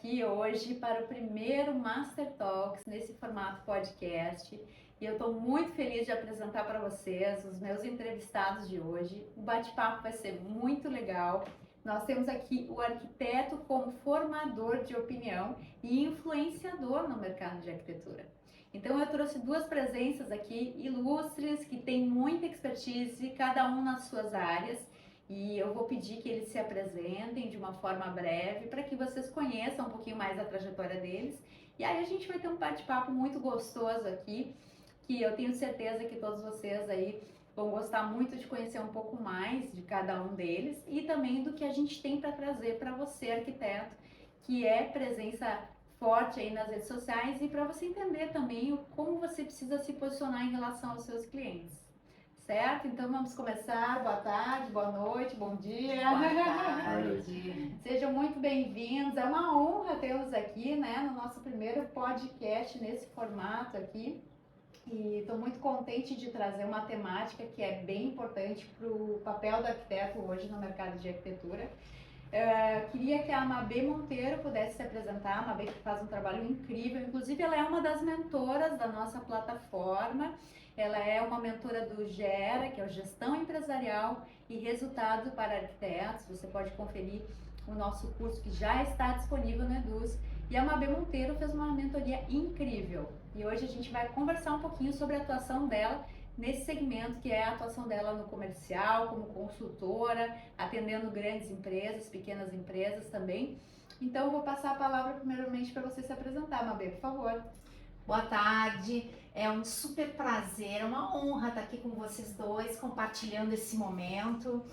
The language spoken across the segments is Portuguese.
aqui hoje para o primeiro Master Talks nesse formato podcast e eu estou muito feliz de apresentar para vocês os meus entrevistados de hoje. O bate-papo vai ser muito legal. Nós temos aqui o arquiteto como formador de opinião e influenciador no mercado de arquitetura. Então eu trouxe duas presenças aqui ilustres que têm muita expertise, cada um nas suas áreas. E eu vou pedir que eles se apresentem de uma forma breve para que vocês conheçam um pouquinho mais a trajetória deles. E aí a gente vai ter um bate-papo muito gostoso aqui, que eu tenho certeza que todos vocês aí vão gostar muito de conhecer um pouco mais de cada um deles e também do que a gente tem para trazer para você, arquiteto, que é presença forte aí nas redes sociais e para você entender também como você precisa se posicionar em relação aos seus clientes. Certo? Então vamos começar. Boa tarde, boa noite, bom dia. Boa tarde. Sejam muito bem-vindos. É uma honra tê-los aqui, né, no nosso primeiro podcast nesse formato aqui. E estou muito contente de trazer uma temática que é bem importante para o papel do arquiteto hoje no mercado de arquitetura. Queria que a Mabê Monteiro pudesse se apresentar. A Mabê que faz um trabalho incrível, inclusive ela é uma das mentoras da nossa plataforma. Ela é uma mentora do GERA, que é o Gestão Empresarial e Resultado para Arquitetos. Você pode conferir o nosso curso que já está disponível no Eduz. E a Mabê Monteiro fez uma mentoria incrível. E hoje a gente vai conversar um pouquinho sobre a atuação dela nesse segmento, que é a atuação dela no comercial, como consultora, atendendo grandes empresas, pequenas empresas também. Então eu vou passar a palavra primeiramente para você se apresentar, Mabê, por favor. Boa tarde, é um super prazer, é uma honra estar aqui com vocês dois, compartilhando esse momento.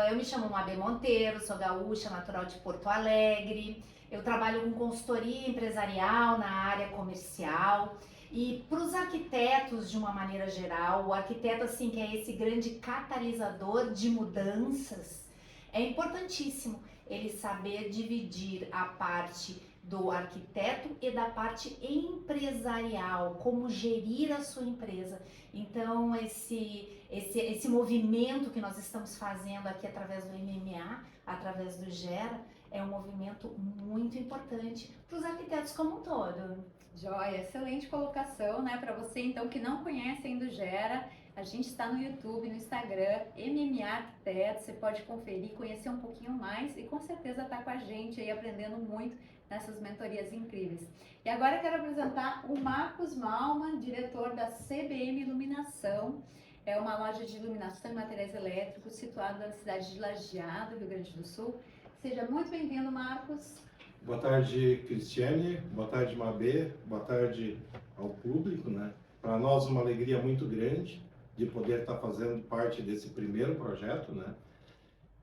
Eu me chamo Mabê Monteiro, sou gaúcha, natural de Porto Alegre. Eu trabalho com consultoria empresarial na área comercial. E para os arquitetos, de uma maneira geral, o arquiteto assim que é esse grande catalisador de mudanças, é importantíssimo ele saber dividir a parte do arquiteto e da parte empresarial, como gerir a sua empresa. Então esse movimento que nós estamos fazendo aqui através do MMA, através do GERA, é um movimento muito importante para os arquitetos como um todo. Joia, excelente colocação, né? Para você então que não conhece ainda o GERA, a gente está no YouTube, no Instagram, MMA Arquiteto, você pode conferir, conhecer um pouquinho mais e com certeza estar com a gente aí aprendendo muito nessas mentorias incríveis. E agora eu quero apresentar o Marcos Malman, diretor da CBM Iluminação. É uma loja de iluminação e materiais elétricos situada na cidade de Lajeado, Rio Grande do Sul. Seja muito bem-vindo, Marcos. Boa tarde, Cristiane. Boa tarde, Mabê. Boa tarde ao público, né? Para nós uma alegria muito grande de poder estar fazendo parte desse primeiro projeto, né?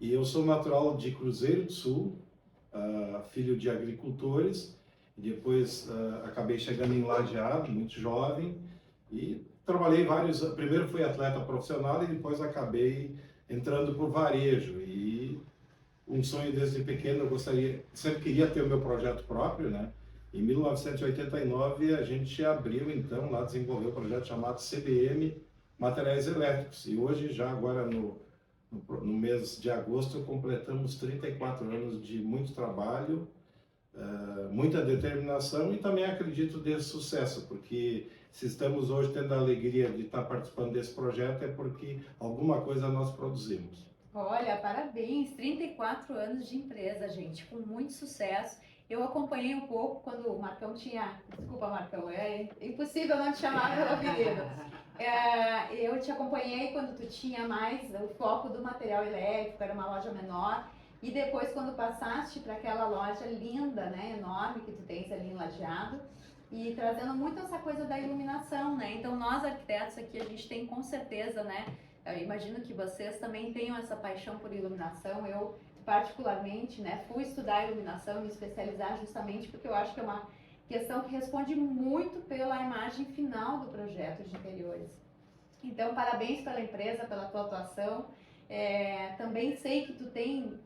E eu sou natural de Cruzeiro do Sul, filho de agricultores. E depois acabei chegando em Lajeado, muito jovem, e trabalhei primeiro fui atleta profissional e depois acabei entrando para o varejo. E um sonho desde pequeno, eu sempre queria ter o meu projeto próprio, né? Em 1989 a gente abriu então, lá desenvolveu um projeto chamado CBM Materiais Elétricos. E hoje, já agora no mês de agosto, completamos 34 anos de muito trabalho, muita determinação e também acredito de sucesso, porque se estamos hoje tendo a alegria de estar participando desse projeto é porque alguma coisa nós produzimos. Olha, parabéns, 34 anos de empresa, gente, com muito sucesso. Eu acompanhei um pouco quando o Marcão tinha... Desculpa, Marcão, é impossível não te chamar pelo apelido. Eu te acompanhei quando tu tinha mais o foco do material elétrico, era uma loja menor. E depois, quando passaste para aquela loja linda, né, enorme que tu tens ali em Lajeado, e trazendo muito essa coisa da iluminação, né? Então, nós arquitetos aqui, a gente tem com certeza, né? Eu imagino que vocês também tenham essa paixão por iluminação. Eu, particularmente, né, fui estudar iluminação, me especializar justamente porque eu acho que é uma questão que responde muito pela imagem final do projeto de interiores. Então, parabéns pela empresa, pela tua atuação. Também sei que tu tem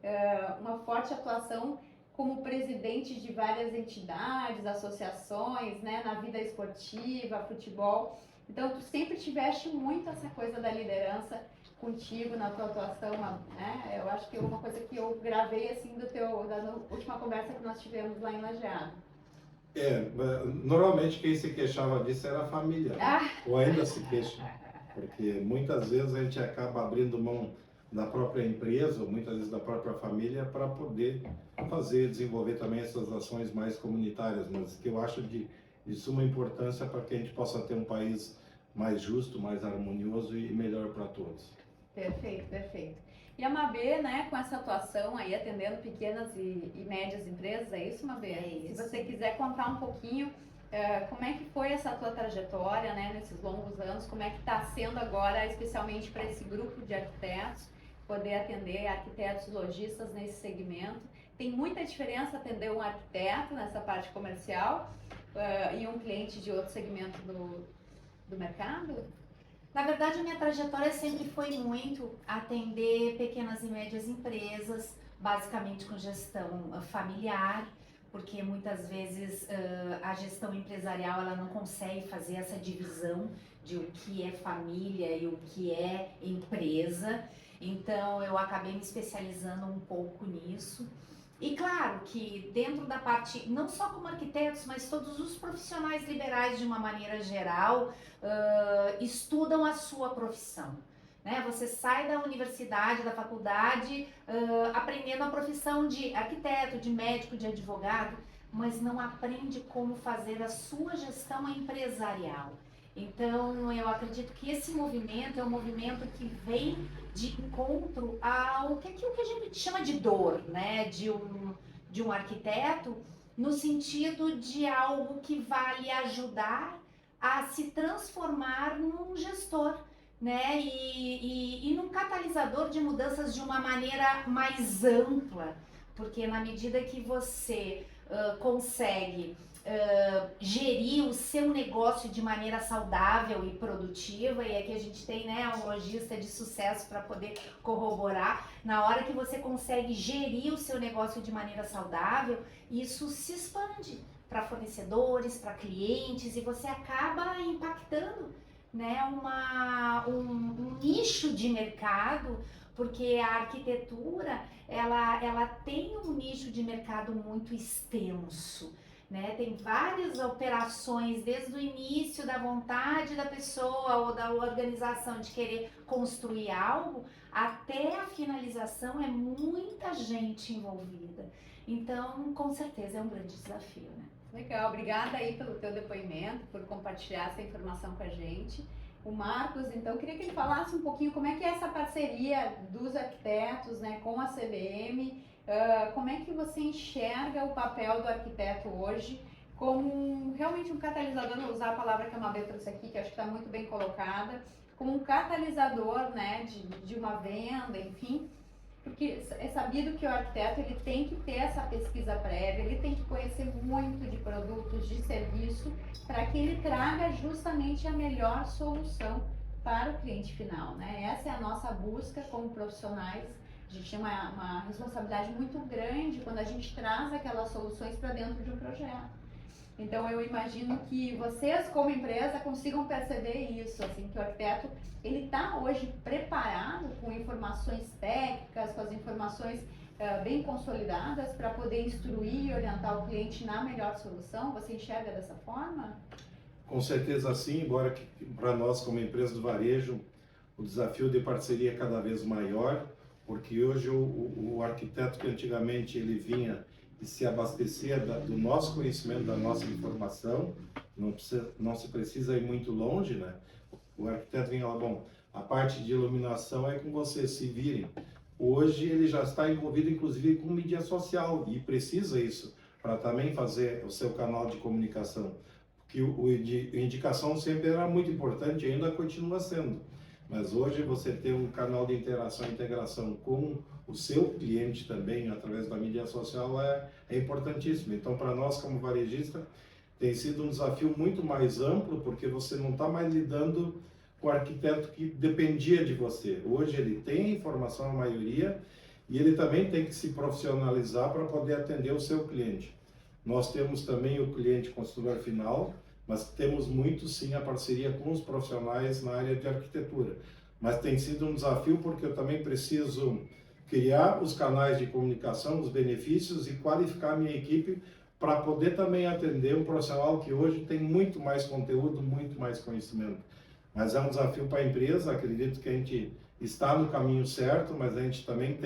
uma forte atuação como presidente de várias entidades, associações, né, na vida esportiva, futebol. Então, tu sempre tiveste muito essa coisa da liderança contigo na tua atuação, né? Eu acho que é uma coisa que eu gravei assim da última conversa que nós tivemos lá em Lajeado. Normalmente quem se queixava disso era a família, né? Ah. Ou ainda se queixa, porque muitas vezes a gente acaba abrindo mão da própria empresa, ou muitas vezes da própria família, para poder desenvolver também essas ações mais comunitárias, mas que eu acho de suma importância para que a gente possa ter um país mais justo, mais harmonioso e melhor para todos. Perfeito, perfeito. E a Mabê, né, com essa atuação aí, atendendo pequenas e médias empresas, é isso, Mabê? É isso. Se você quiser contar um pouquinho como é que foi essa tua trajetória, né, nesses longos anos, como é que está sendo agora, especialmente para esse grupo de arquitetos, poder atender arquitetos lojistas nesse segmento. Tem muita diferença atender um arquiteto nessa parte comercial e um cliente de outro segmento do mercado? Na verdade, a minha trajetória sempre foi muito atender pequenas e médias empresas, basicamente com gestão familiar, porque muitas vezes a gestão empresarial ela não consegue fazer essa divisão de o que é família e o que é empresa. Então, eu acabei me especializando um pouco nisso. E claro que dentro da parte, não só como arquitetos, mas todos os profissionais liberais de uma maneira geral, estudam a sua profissão. Né? Você sai da universidade, da faculdade, aprendendo a profissão de arquiteto, de médico, de advogado, mas não aprende como fazer a sua gestão empresarial. Então, eu acredito que esse movimento é um movimento que vem de encontro ao que a gente chama de dor, né? De um arquiteto, no sentido de algo que vai lhe ajudar a se transformar num gestor, né? E num catalisador de mudanças de uma maneira mais ampla, porque na medida que você consegue gerir o seu negócio de maneira saudável e produtiva, e aqui a gente tem, né, um lojista de sucesso para poder corroborar, na hora que você consegue gerir o seu negócio de maneira saudável, isso se expande para fornecedores, para clientes, e você acaba impactando, né, um nicho de mercado, porque a arquitetura ela tem um nicho de mercado muito extenso. Né? Tem várias operações, desde o início da vontade da pessoa ou da organização de querer construir algo, até a finalização é muita gente envolvida. Então, com certeza é um grande desafio, né? Legal, obrigada aí pelo teu depoimento, por compartilhar essa informação com a gente. O Marcos, então, eu queria que ele falasse um pouquinho como é que é essa parceria dos arquitetos, né, com a CBM. Como é que você enxerga o papel do arquiteto hoje como realmente um catalisador, vou usar a palavra que a Mabê trouxe aqui, que acho que está muito bem colocada, como um catalisador, né, de uma venda, enfim, porque é sabido que o arquiteto ele tem que ter essa pesquisa prévia, ele tem que conhecer muito de produtos, de serviço, para que ele traga justamente a melhor solução para o cliente final, né? Essa é a nossa busca como profissionais. A gente tem uma responsabilidade muito grande quando a gente traz aquelas soluções para dentro de um projeto. Então eu imagino que vocês como empresa consigam perceber isso, assim, que o arquiteto ele está hoje preparado com informações técnicas, com as informações bem consolidadas para poder instruir e orientar o cliente na melhor solução. Você enxerga dessa forma? Com certeza sim, embora que para nós como empresa do varejo o desafio de parceria é cada vez maior, porque hoje o arquiteto que antigamente ele vinha e se abastecia do nosso conhecimento, da nossa informação, não se precisa ir muito longe, né? O arquiteto vinha lá, bom, a parte de iluminação é com vocês, se virem. Hoje ele já está envolvido inclusive com mídia social e precisa isso para também fazer o seu canal de comunicação, porque a indicação sempre era muito importante e ainda continua sendo. Mas hoje você ter um canal de interação e integração com o seu cliente também, através da mídia social, é importantíssimo. Então, para nós como varejista, tem sido um desafio muito mais amplo, porque você não está mais lidando com o arquiteto que dependia de você. Hoje ele tem a informação, a maioria, e ele também tem que se profissionalizar para poder atender o seu cliente. Nós temos também o cliente consumidor final, mas temos muito sim a parceria com os profissionais na área de arquitetura. Mas tem sido um desafio porque eu também preciso criar os canais de comunicação, os benefícios e qualificar a minha equipe para poder também atender um profissional que hoje tem muito mais conteúdo, muito mais conhecimento. Mas é um desafio para a empresa, acredito que a gente está no caminho certo, mas a gente também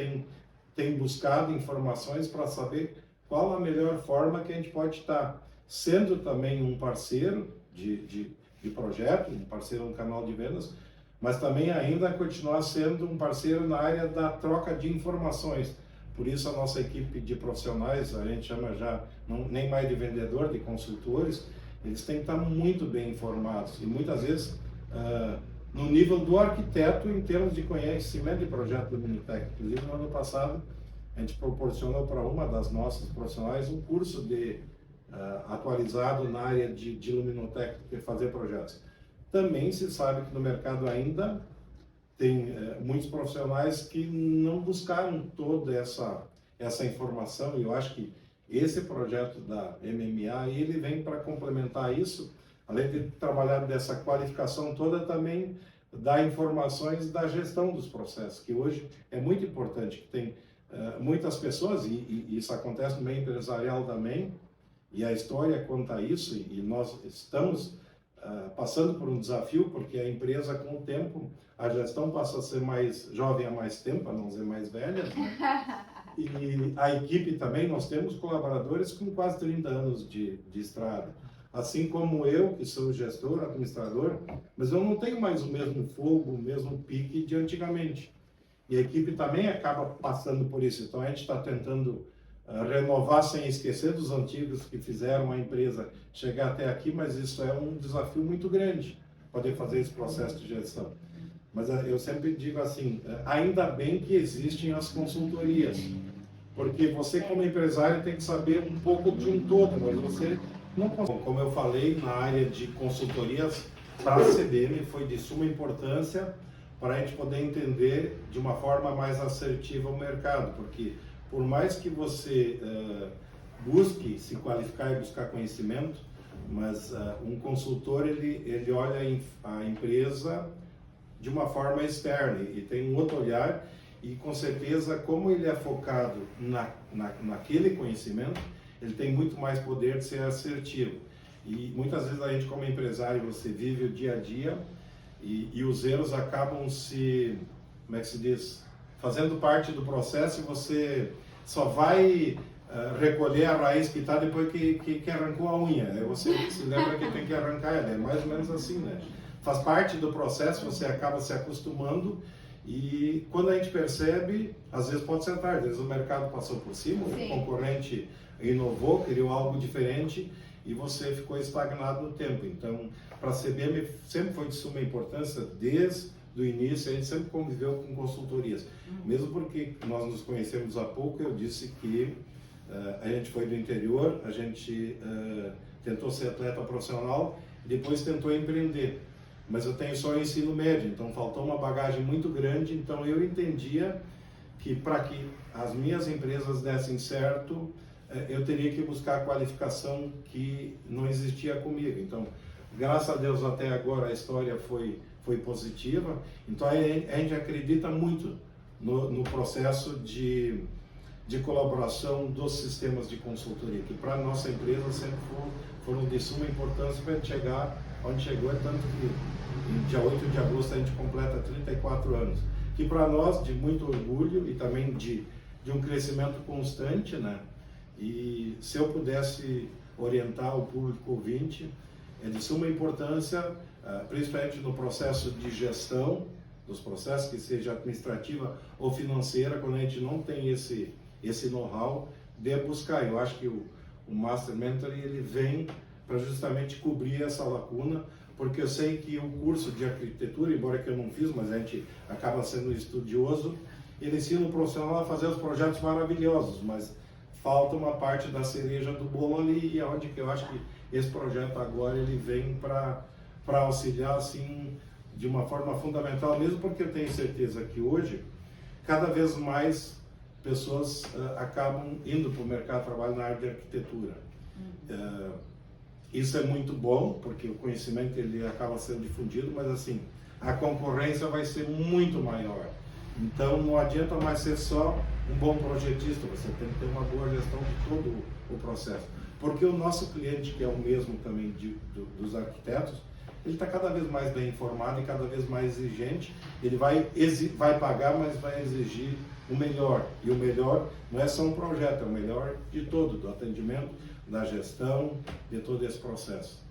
tem buscado informações para saber qual a melhor forma que a gente pode estar, sendo também um parceiro de projeto, um parceiro no canal de vendas, mas também ainda continuar sendo um parceiro na área da troca de informações. Por isso a nossa equipe de profissionais, a gente chama já nem mais de vendedor, de consultores, eles têm que estar muito bem informados e muitas vezes no nível do arquiteto em termos de conhecimento de projeto do Luminotec. Inclusive no ano passado a gente proporcionou para uma das nossas profissionais um curso atualizado na área de Luminotec, de fazer projetos. Também se sabe que no mercado ainda tem muitos profissionais que não buscaram toda essa informação, e eu acho que esse projeto da MMA, ele vem para complementar isso, além de trabalhar dessa qualificação toda, também dá informações da gestão dos processos, que hoje é muito importante, que tem muitas pessoas, e isso acontece no meio empresarial também, e a história conta isso, e nós estamos passando por um desafio, porque a empresa, com o tempo, a gestão passa a ser mais jovem há mais tempo, para não dizer mais velha, né? E a equipe também, nós temos colaboradores com quase 30 anos de estrada. Assim como eu, que sou gestor, administrador, mas eu não tenho mais o mesmo fogo, o mesmo pique de antigamente. E a equipe também acaba passando por isso. Então a gente está tentando renovar sem esquecer dos antigos que fizeram a empresa chegar até aqui, mas isso é um desafio muito grande, poder fazer esse processo de gestão. Mas eu sempre digo assim, ainda bem que existem as consultorias, porque você como empresário tem que saber um pouco de um todo, mas você não consegue. Como eu falei, na área de consultorias, para a CBM foi de suma importância para a gente poder entender de uma forma mais assertiva o mercado, porque por mais que você busque se qualificar e buscar conhecimento, mas um consultor ele olha a empresa de uma forma externa e tem um outro olhar, e com certeza, como ele é focado naquele conhecimento, ele tem muito mais poder de ser assertivo. E muitas vezes a gente, como empresário, você vive o dia a dia e os erros acabam como é que se diz, fazendo parte do processo, e você só vai recolher a raiz que está depois que arrancou a unha. Aí você se lembra que tem que arrancar ela, é mais ou menos assim, né? Faz parte do processo, você acaba se acostumando, e quando a gente percebe, às vezes pode ser tarde, às vezes o mercado passou por cima, o concorrente inovou, criou algo diferente e você ficou estagnado no tempo. Então, para a CBM sempre foi de suma importância, desde o início, a gente sempre conviveu com consultorias. Mesmo porque nós nos conhecemos há pouco, eu disse que a gente foi do interior, a gente tentou ser atleta profissional, depois tentou empreender. Mas eu tenho só o ensino médio, então faltou uma bagagem muito grande, então eu entendia que para que as minhas empresas dessem certo, eu teria que buscar a qualificação que não existia comigo. Então, graças a Deus até agora a história foi positiva, então a gente acredita muito no processo de colaboração dos sistemas de consultoria, que para a nossa empresa sempre foram de suma importância para a gente chegar onde chegou, tanto que dia 8 de agosto a gente completa 34 anos, que para nós de muito orgulho e também de um crescimento constante, né? E se eu pudesse orientar o público ouvinte, é de suma importância, principalmente no processo de gestão, dos processos, que seja administrativa ou financeira, quando a gente não tem esse know-how, de buscar. Eu acho que o Master Mentor ele vem para justamente cobrir essa lacuna, porque eu sei que o curso de arquitetura, embora que eu não fiz, mas a gente acaba sendo estudioso, ele ensina o profissional a fazer os projetos maravilhosos, mas falta uma parte da cereja do bolo ali, e é onde que eu acho que esse projeto agora ele vem para auxiliar assim de uma forma fundamental, mesmo porque eu tenho certeza que hoje cada vez mais pessoas acabam indo para o mercado de trabalho na área de arquitetura. Isso é muito bom, porque o conhecimento ele acaba sendo difundido, mas assim, a concorrência vai ser muito maior. Então não adianta mais ser só um bom projetista, você tem que ter uma boa gestão de todo o processo. Porque o nosso cliente, que é o mesmo também dos arquitetos, ele está cada vez mais bem informado e cada vez mais exigente. Ele vai pagar, mas vai exigir o melhor. E o melhor não é só um projeto, é o melhor de todo, do atendimento, da gestão, de todo esse processo.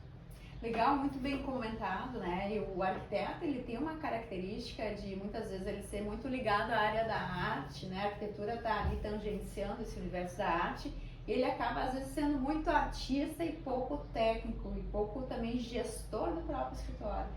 Legal, muito bem comentado, né? E o arquiteto, ele tem uma característica de, muitas vezes, ele ser muito ligado à área da arte, né? A arquitetura está ali tangenciando esse universo da arte, e ele acaba, às vezes, sendo muito artista e pouco técnico, e pouco também gestor do próprio escritório.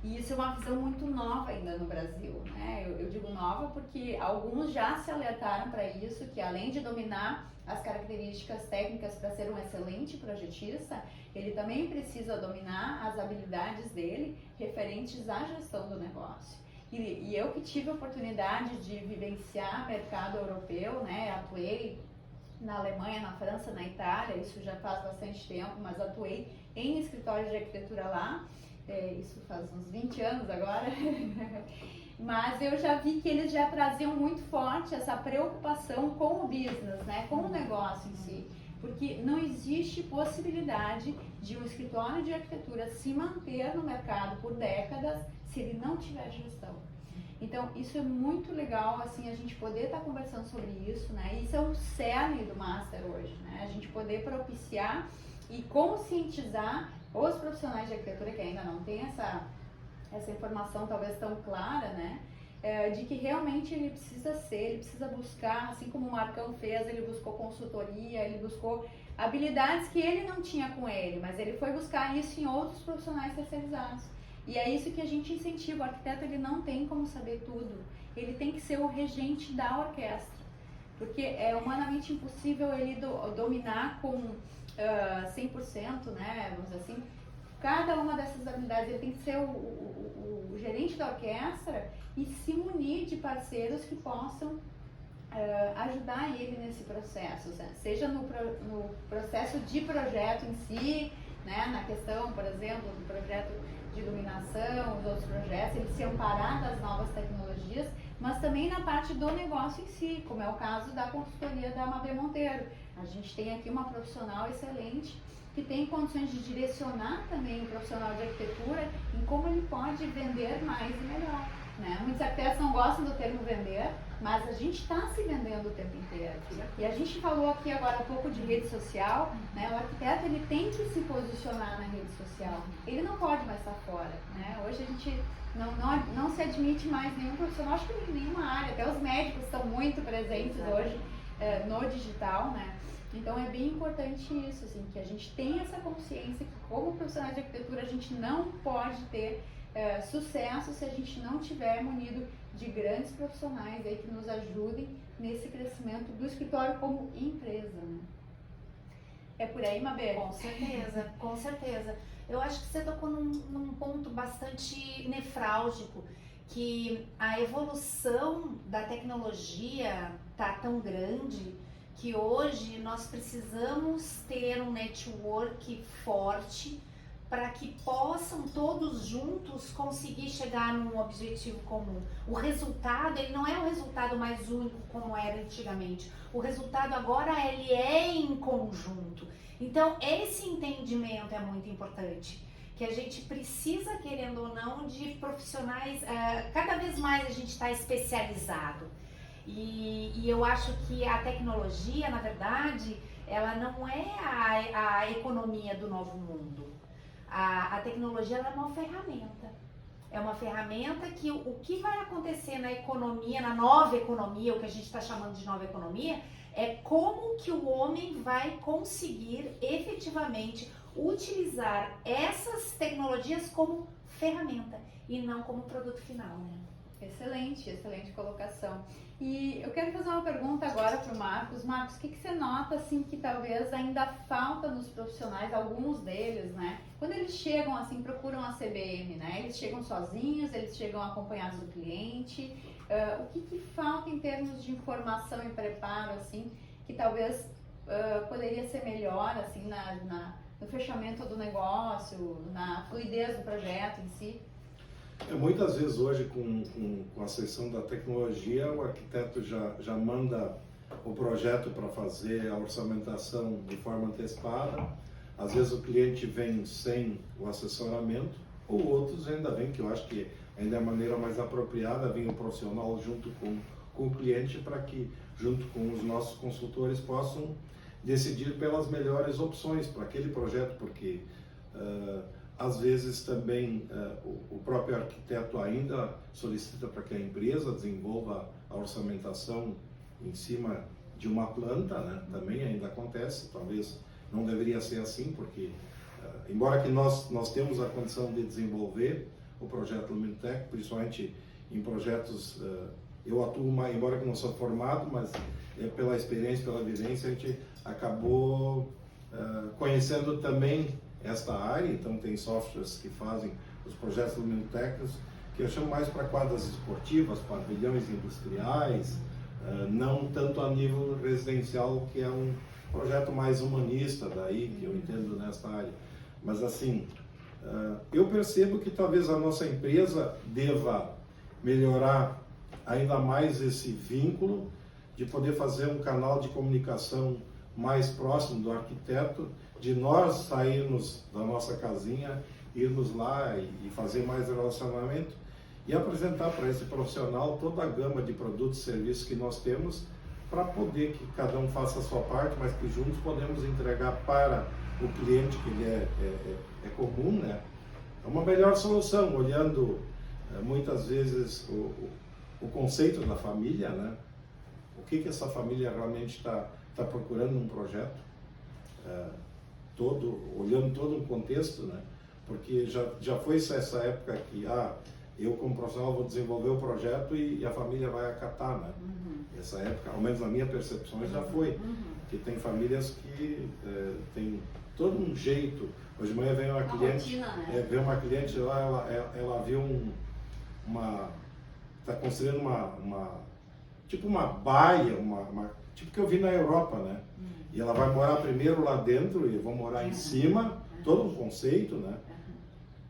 E isso é uma visão muito nova ainda no Brasil, né? Eu digo nova porque alguns já se alertaram para isso, que além de dominar as características técnicas para ser um excelente projetista, ele também precisa dominar as habilidades dele referentes à gestão do negócio. E eu que tive a oportunidade de vivenciar mercado europeu, né? Atuei na Alemanha, na França, na Itália, isso já faz bastante tempo, mas atuei em escritórios de arquitetura lá. Isso faz uns 20 anos agora, mas eu já vi que eles já traziam muito forte essa preocupação com o business, né, com o negócio em si, porque não existe possibilidade de um escritório de arquitetura se manter no mercado por décadas se ele não tiver gestão. Então, isso é muito legal, assim, a gente poder estar conversando sobre isso, né, isso é o cerne do Master hoje, né, a gente poder propiciar e conscientizar os profissionais de arquitetura que ainda não têm essa informação talvez tão clara, né, de que realmente ele precisa buscar, assim como o Marcão fez, ele buscou consultoria, ele buscou habilidades que ele não tinha com ele, mas ele foi buscar isso em outros profissionais terceirizados. E é isso que a gente incentiva, o arquiteto ele não tem como saber tudo, ele tem que ser o regente da orquestra, porque é humanamente impossível ele dominar com 100%, né, vamos dizer assim, cada uma dessas habilidades. Ele tem que ser o gerente da orquestra e se munir de parceiros que possam ajudar ele nesse processo, seja no processo de projeto em si, né, na questão, por exemplo, do projeto de iluminação, os outros projetos, ele se amparar das novas tecnologias, mas também na parte do negócio em si, como é o caso da consultoria da Mabê Monteiro. A gente tem aqui uma profissional excelente que tem condições de direcionar também o profissional de arquitetura em como ele pode vender mais e melhor, né? Muitos arquitetos não gostam do termo vender, mas a gente está se vendendo o tempo inteiro. E a gente falou aqui agora há pouco de rede social, né? O arquiteto ele tem que se posicionar na rede social, ele não pode mais estar fora, né? Hoje a gente não se admite mais nenhum profissional, acho que em nenhuma área, até os médicos estão muito presentes hoje no digital, né? Então é bem importante isso, assim, que a gente tenha essa consciência que como profissional de arquitetura a gente não pode ter sucesso se a gente não tiver munido de grandes profissionais aí que nos ajudem nesse crescimento do escritório como empresa, né? É por aí, Mabê? Com certeza, com certeza. Eu acho que você tocou num ponto bastante nefrálgico, que a evolução da tecnologia tá tão grande que hoje nós precisamos ter um network forte para que possam todos juntos conseguir chegar num objetivo comum. O resultado, ele não é o resultado mais único como era antigamente. O resultado agora ele é em conjunto. Então esse entendimento é muito importante, que a gente precisa, querendo ou não, de profissionais, cada vez mais a gente está especializado. E eu acho que a tecnologia, na verdade, ela não é a economia do novo mundo. A tecnologia ela é uma ferramenta. É uma ferramenta que o que vai acontecer na economia, na nova economia, o que a gente está chamando de nova economia, é como que o homem vai conseguir efetivamente utilizar essas tecnologias como ferramenta e não como produto final, né? Excelente, excelente colocação. E eu quero fazer uma pergunta agora para o Marcos. Marcos, o que você nota assim que talvez ainda falta nos profissionais, alguns deles, né? Quando eles chegam assim, procuram a CBM, né? Eles chegam sozinhos, eles chegam acompanhados do cliente. O que falta em termos de informação e preparo, assim, que talvez poderia ser melhor, assim, no fechamento do negócio, na fluidez do projeto em si? Muitas vezes hoje, com a acessão da tecnologia, o arquiteto já manda o projeto para fazer a orçamentação de forma antecipada. Às vezes o cliente vem sem o assessoramento, ou outros ainda vêm, que eu acho que ainda é a maneira mais apropriada, vem o profissional junto com o cliente para que, junto com os nossos consultores, possam decidir pelas melhores opções para aquele projeto, porque às vezes também o próprio arquiteto ainda solicita para que a empresa desenvolva a orçamentação em cima de uma planta, né? Também ainda acontece, talvez não deveria ser assim, porque embora que nós temos a condição de desenvolver o projeto Luminotec, principalmente em projetos, eu atuo mais, embora que não sou formado, mas pela experiência, pela vivência, a gente acabou conhecendo também esta área. Então tem softwares que fazem os projetos luminotecnos, que eu chamo mais para quadras esportivas, pavilhões industriais, não tanto a nível residencial, que é um projeto mais humanista daí, que eu entendo nesta área. Mas assim, eu percebo que talvez a nossa empresa deva melhorar ainda mais esse vínculo, de poder fazer um canal de comunicação mais próximo do arquiteto, de nós sairmos da nossa casinha, irmos lá e fazer mais relacionamento e apresentar para esse profissional toda a gama de produtos e serviços que nós temos, para poder que cada um faça a sua parte, mas que juntos podemos entregar para o cliente, que ele é comum, né? É uma melhor solução, olhando muitas vezes o conceito da família, né? O que essa família realmente está procurando num projeto, olhando todo o contexto, né? Porque já foi essa época que eu como profissional vou desenvolver o projeto e a família vai acatar, né? Essa época, ao menos na minha percepção, já foi. Que tem famílias que tem todo um jeito. Hoje de manhã vem uma cliente, rotina, né? Vem uma cliente lá, ela viu está construindo tipo uma baia, tipo que eu vi na Europa, né? E ela vai morar primeiro lá dentro e eu vou morar em cima, todo um conceito, né?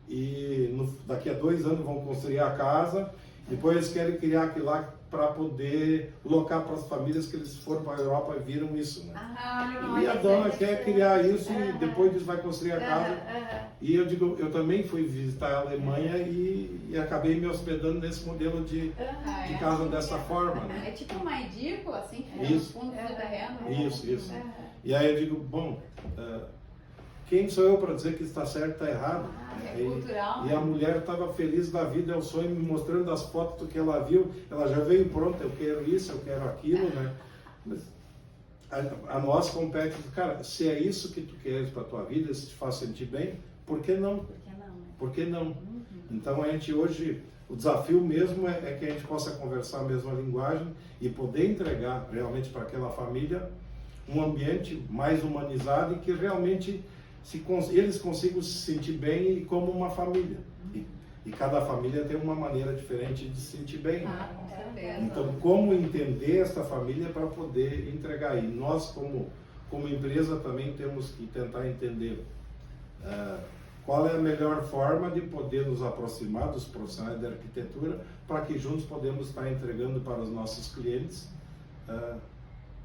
E daqui a 2 anos vão construir a casa, depois eles querem criar aquilo lá para poder locar para as famílias que eles foram para a Europa e viram isso, né? E a dona quer criar isso e depois eles vai construir a casa. E eu digo, eu também fui visitar a Alemanha e acabei me hospedando nesse modelo de casa dessa forma, né? É tipo uma edícula, assim, que Isso. nos fundos do terreno. Isso. E aí eu digo, bom, quem sou eu para dizer que está certo e está errado? É cultural. E a mulher estava feliz da vida, é o sonho, me mostrando as fotos do que ela viu. Ela já veio pronta, eu quero isso, eu quero aquilo, né? Mas a nós compete, cara, se é isso que tu queres para a tua vida, se te faz sentir bem, por que não? Por que não? Então a gente hoje, o desafio mesmo é que a gente possa conversar a mesma linguagem e poder entregar realmente para aquela família um ambiente mais humanizado e que realmente eles consigam se sentir bem e como uma família. E cada família tem uma maneira diferente de se sentir bem. Com certeza. Então, como entender esta família para poder entregar? E nós, como empresa, também temos que tentar entender qual é a melhor forma de poder nos aproximar dos profissionais da arquitetura, para que juntos podemos estar entregando para os nossos clientes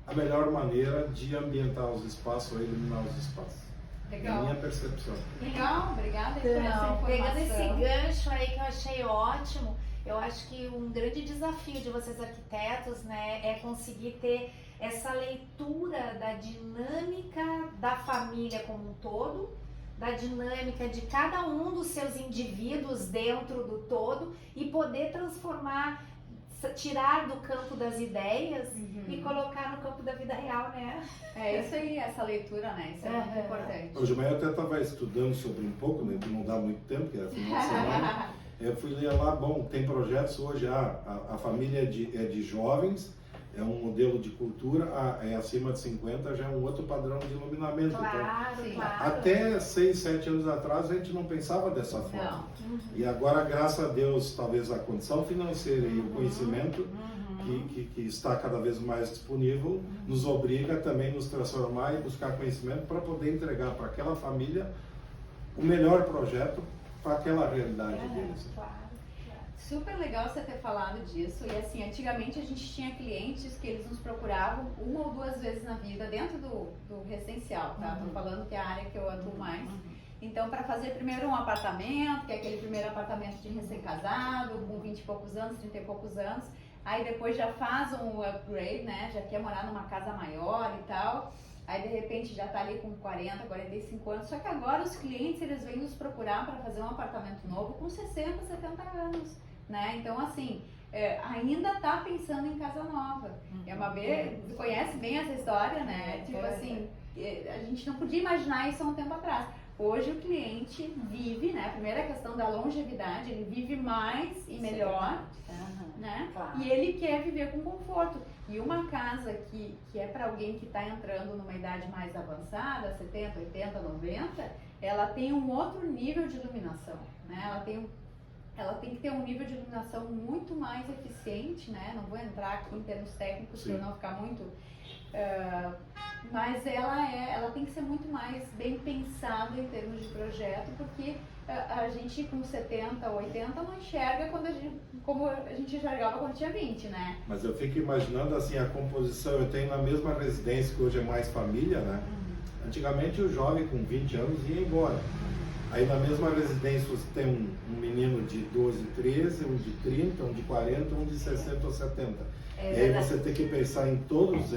a melhor maneira de ambientar os espaços ou iluminar os espaços. Legal. É a minha percepção. Legal, obrigada por essa Então, informação. pegando esse gancho aí que eu achei ótimo, eu acho que um grande desafio de vocês arquitetos, né, é conseguir ter essa leitura da dinâmica da família como um todo, da dinâmica de cada um dos seus indivíduos dentro do todo e poder transformar, tirar do campo das ideias e colocar no campo da vida real, né? É isso aí, essa leitura, né? Isso é muito importante. Hoje de manhã eu até estava estudando sobre um pouco, né, que não dá muito tempo, que é final de semana. Eu fui ler lá, bom, tem projetos hoje, a família é de jovens, é um modelo de cultura, é acima de 50, já é um outro padrão de iluminamento. Claro, Então, claro. até 6, 7 anos atrás a gente não pensava dessa forma. E agora, graças a Deus, talvez a condição financeira e o conhecimento, que está cada vez mais disponível, nos obriga também a nos transformar e buscar conhecimento para poder entregar para aquela família o melhor projeto para aquela realidade deles. Claro. Super legal você ter falado disso. E assim, antigamente a gente tinha clientes que eles nos procuravam uma ou duas vezes na vida dentro do residencial, tá? Tô falando que é a área que eu atuo mais. Então, para fazer primeiro um apartamento, que é aquele primeiro apartamento de recém-casado, com 20 e poucos anos, 30 e poucos anos. Aí depois já faz um upgrade, né? Já quer morar numa casa maior e tal. Aí de repente já tá ali com 40, 45 anos. Só que agora os clientes, eles vêm nos procurar para fazer um apartamento novo com 60, 70 anos. Né? Então, assim, ainda tá pensando em casa nova. É uma conhece bem essa história, né? Tipo assim, a gente não podia imaginar isso há um tempo atrás. Hoje o cliente vive, né? A primeira questão da longevidade, ele vive mais e melhor, né? Claro. E ele quer viver com conforto. E uma casa que é para alguém que está entrando numa idade mais avançada, 70, 80, 90, ela tem um outro nível de iluminação, né? Ela tem que ter um nível de iluminação muito mais eficiente, né? Não vou entrar aqui em termos técnicos para não ficar muito... mas ela tem que ser muito mais bem pensada em termos de projeto, porque a gente com 70, 80 não enxerga como a gente enxergava quando tinha 20, né? Mas eu fico imaginando assim, a composição, eu tenho na mesma residência que hoje é mais família, né? Antigamente o jovem com 20 anos ia embora. Aí na mesma residência você tem um menino de 12, 13, um de 30, um de 40, um de 60 ou 70. E aí você tem que pensar em todos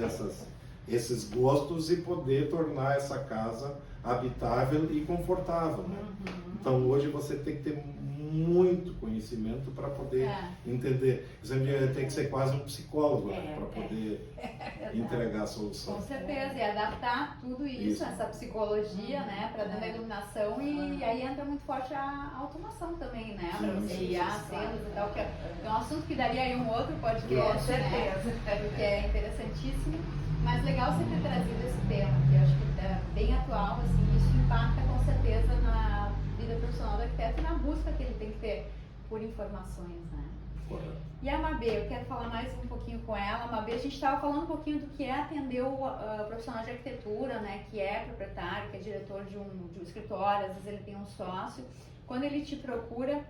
esses gostos e poder tornar essa casa habitável e confortável, né? Então hoje você tem que ter muito conhecimento para poder entender. Você tem que ser quase um psicólogo, né? Para poder entregar a solução. Com certeza, e adaptar tudo isso. Essa psicologia, né, para dentro da iluminação, e aí entra muito forte a automação também, né? Para você guiar as cenas e tal, que é um assunto que daria aí um outro podcast, com certeza, né? Porque é interessantíssimo. Mas legal você ter trazido esse tema, que eu acho que é bem atual, assim, isso impacta com certeza na vida profissional do arquiteto e na busca que ele tem que ter por informações, né? E a Mabê, eu quero falar mais um pouquinho com ela. A Mabê, a gente estava falando um pouquinho do que é atender o profissional de arquitetura, né, que é proprietário, que é diretor de um escritório, às vezes ele tem um sócio. Quando ele te procura,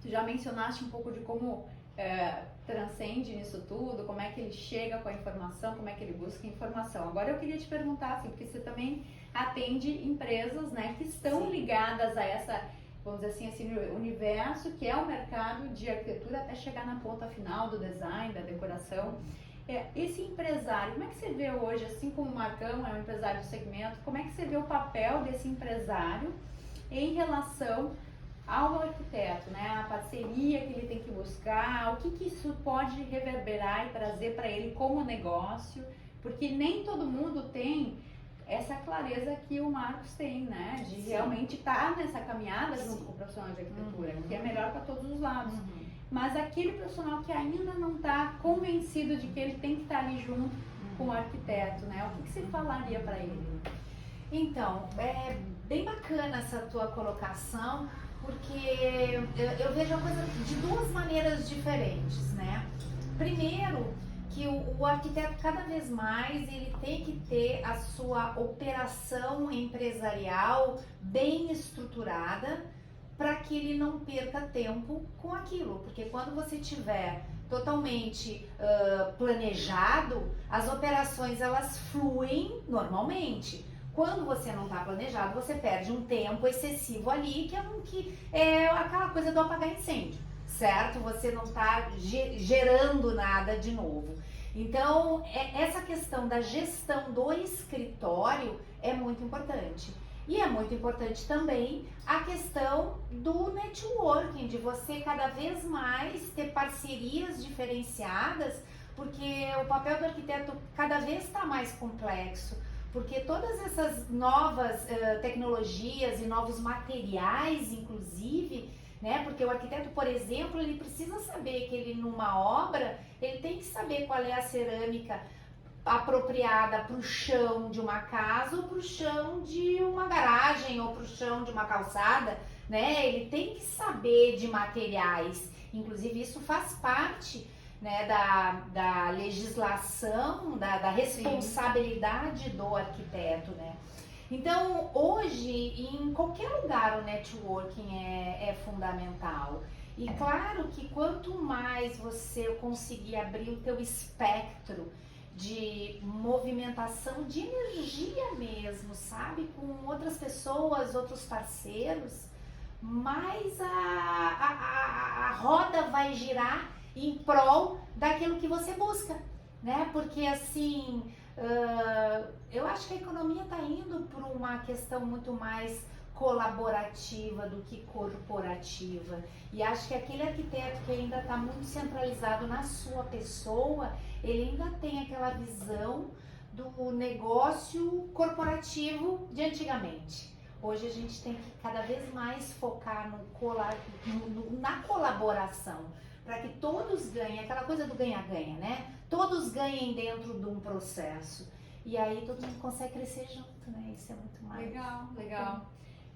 tu já mencionaste um pouco de como transcende nisso tudo, como é que ele chega com a informação, como é que ele busca informação. Agora eu queria te perguntar, assim, porque você também atende empresas, né, que estão ligadas a essa, vamos dizer assim, esse universo que é o mercado de arquitetura até chegar na ponta final do design, da decoração. Esse empresário, como é que você vê hoje, assim como o Marcão é um empresário do segmento, como é que você vê o papel desse empresário em relação ao arquiteto, né? A parceria que ele tem que buscar, o que isso pode reverberar e trazer para ele como negócio, porque nem todo mundo tem essa clareza que o Marcos tem, né? De realmente estar nessa caminhada junto com o profissional de arquitetura, que é melhor para todos os lados. Mas aquele profissional que ainda não está convencido de que ele tem que estar ali junto com o arquiteto, né? O que você falaria para ele? Então, é bem bacana essa tua colocação, porque eu vejo a coisa de duas maneiras diferentes, né? Primeiro, que o arquiteto cada vez mais ele tem que ter a sua operação empresarial bem estruturada para que ele não perca tempo com aquilo, porque quando você tiver totalmente planejado, as operações elas fluem normalmente. Quando você não está planejado, você perde um tempo excessivo ali, que é aquela coisa do apagar incêndio, certo? Você não está gerando nada de novo. Então, essa questão da gestão do escritório é muito importante. E é muito importante também a questão do networking, de você cada vez mais ter parcerias diferenciadas, porque o papel do arquiteto cada vez está mais complexo. Porque todas essas novas tecnologias e novos materiais, inclusive, né? Porque o arquiteto, por exemplo, ele precisa saber que ele numa obra, ele tem que saber qual é a cerâmica apropriada para o chão de uma casa ou para o chão de uma garagem ou para o chão de uma calçada, né? Ele tem que saber de materiais. Inclusive, isso faz parte né, da legislação, da responsabilidade do arquiteto, né? Então, hoje, em qualquer lugar o networking é fundamental. E claro que quanto mais você conseguir abrir o teu espectro de movimentação de energia mesmo, sabe? Com outras pessoas, outros parceiros, mais a roda vai girar em prol daquilo que você busca, né? Porque assim, eu acho que a economia está indo para uma questão muito mais colaborativa do que corporativa. E acho que aquele arquiteto que ainda está muito centralizado na sua pessoa, ele ainda tem aquela visão do negócio corporativo de antigamente. Hoje a gente tem que cada vez mais focar na colaboração, para que todos ganhem, aquela coisa do ganha-ganha, né? Todos ganhem dentro de um processo. E aí todo mundo consegue crescer junto, né? Isso é muito mais. Legal.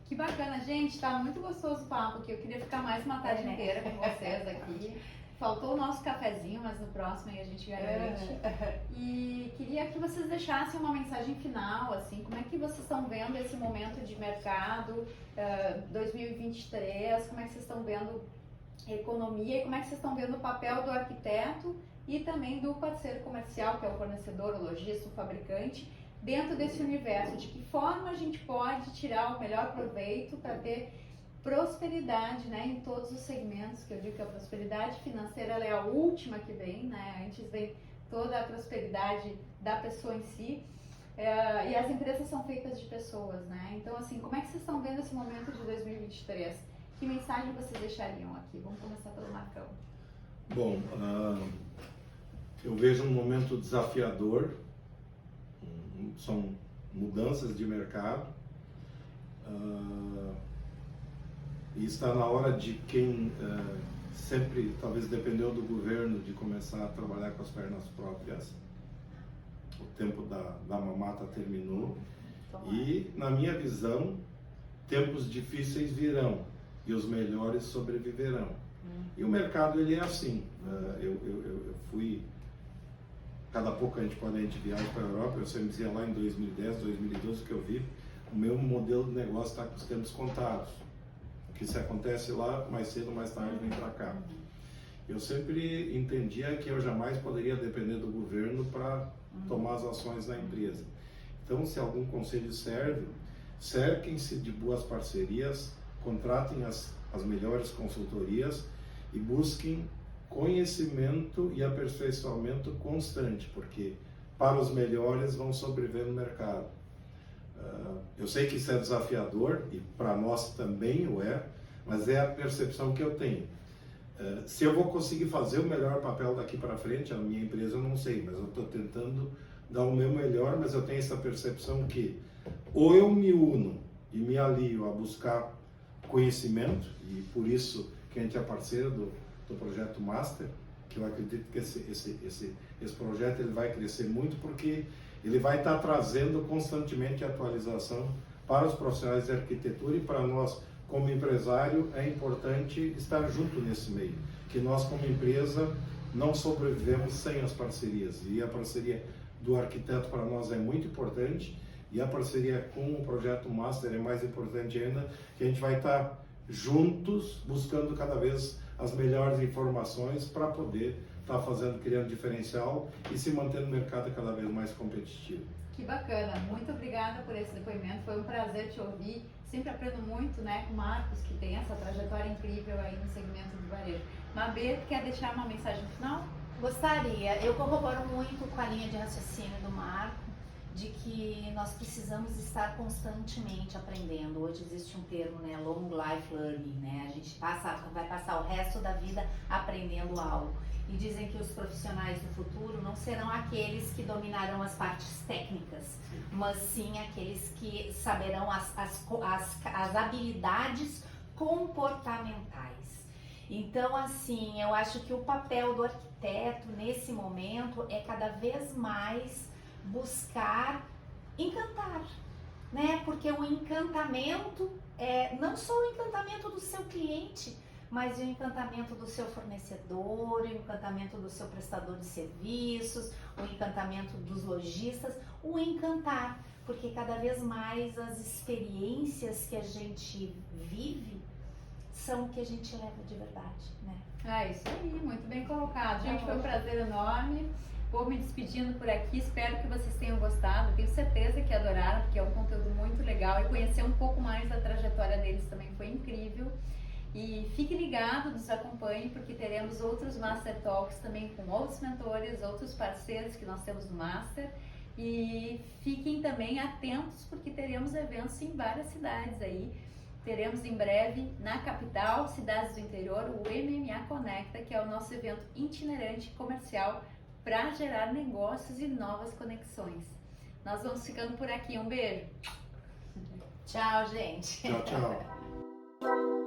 Que bacana, gente, tá muito gostoso o papo aqui. Eu queria ficar mais uma tarde inteira com vocês aqui. Faltou o nosso cafezinho, mas no próximo aí a gente garante. E queria que vocês deixassem uma mensagem final, assim, como é que vocês estão vendo esse momento de mercado 2023, como é que vocês estão vendo a economia e como é que vocês estão vendo o papel do arquiteto e também do parceiro comercial, que é o fornecedor, o lojista, o fabricante, dentro desse universo, de que forma a gente pode tirar o melhor proveito para ter prosperidade, né, em todos os segmentos, que eu digo que a prosperidade financeira ela é a última que vem, né, antes vem toda a prosperidade da pessoa em si, e as empresas são feitas de pessoas, né, então assim, como é que vocês estão vendo esse momento de 2023? Que mensagem vocês deixariam aqui? Vamos começar pelo Marcão. Bom, eu vejo um momento desafiador, são mudanças de mercado, e está na hora de quem sempre talvez dependeu do governo de começar a trabalhar com as pernas próprias. O tempo da mamata terminou e, na minha visão, tempos difíceis virão e os melhores sobreviverão. E o mercado ele é assim. Eu fui, cada pouco a gente viaja para a Europa, eu sempre dizia lá em 2010, 2012 que eu vi, o meu modelo de negócio está com os tempos contados. Que se acontece lá, mais cedo ou mais tarde vem para cá. Eu sempre entendia que eu jamais poderia depender do governo para tomar as ações da empresa. Então, se algum conselho serve, cerquem-se de boas parcerias, contratem as melhores consultorias e busquem conhecimento e aperfeiçoamento constante, porque para os melhores vão sobreviver no mercado. Eu sei que isso é desafiador e para nós também o é, mas é a percepção que eu tenho. Se eu vou conseguir fazer o melhor papel daqui para frente, a minha empresa eu não sei, mas eu estou tentando dar o meu melhor, mas eu tenho essa percepção que ou eu me uno e me alio a buscar conhecimento, e por isso que a gente é parceiro do projeto Master, que eu acredito que esse projeto ele vai crescer muito porque ele vai estar trazendo constantemente atualização para os profissionais de arquitetura e para nós, como empresário, é importante estar junto nesse meio, que nós como empresa não sobrevivemos sem as parcerias, e a parceria do arquiteto para nós é muito importante, e a parceria com o projeto Master é mais importante ainda, que a gente vai estar juntos buscando cada vez as melhores informações para poder estar criando diferencial e se manter no mercado cada vez mais competitivo. Que bacana, muito obrigada por esse depoimento, foi um prazer te ouvir, sempre aprendo muito, né, com o Marcos, que tem essa trajetória incrível aí no segmento do varejo. Mabê, quer deixar uma mensagem final? Gostaria, eu corroboro muito com a linha de raciocínio do Marco, de que nós precisamos estar constantemente aprendendo. Hoje existe um termo, né, long life learning, né, a gente vai passar o resto da vida aprendendo algo. E dizem que os profissionais do futuro não serão aqueles que dominarão as partes técnicas, mas sim aqueles que saberão as habilidades comportamentais. Então, assim, eu acho que o papel do arquiteto nesse momento é cada vez mais buscar encantar, né? Porque o encantamento é não só o encantamento do seu cliente, mas e o encantamento do seu fornecedor, o encantamento do seu prestador de serviços, o encantamento dos lojistas, o encantar, porque cada vez mais as experiências que a gente vive são o que a gente leva de verdade, né? Ah, isso aí, muito bem colocado. Gente, foi um prazer enorme. Vou me despedindo por aqui, espero que vocês tenham gostado. Tenho certeza que adoraram, porque é um conteúdo muito legal e conhecer um pouco mais da trajetória deles também foi incrível. E fique ligado, nos acompanhe, porque teremos outros Master Talks também com outros mentores, outros parceiros que nós temos no Master. E fiquem também atentos, porque teremos eventos em várias cidades aí. Teremos em breve na capital, cidades do interior, o MMA Conecta, que é o nosso evento itinerante comercial para gerar negócios e novas conexões. Nós vamos ficando por aqui. Um beijo. Tchau, gente. Tchau, tchau.